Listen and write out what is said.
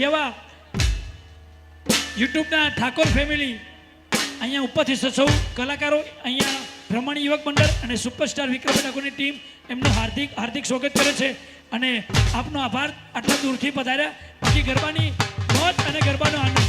એવા યુટ્યુબના ઠાકોર ફેમિલી અહીંયા ઉપરથી સૌ કલાકારો અહીંયા બ્રહ્મણી યુવક મંડળ અને સુપરસ્ટાર વિક્રમ ઠાકોરની ટીમ એમનું હાર્દિક સ્વાગત કરે છે અને આપનો આભાર આટલા દૂરથી પધાર્યા. બાકી ગરબાની મોજ અને ગરબાનો આનંદ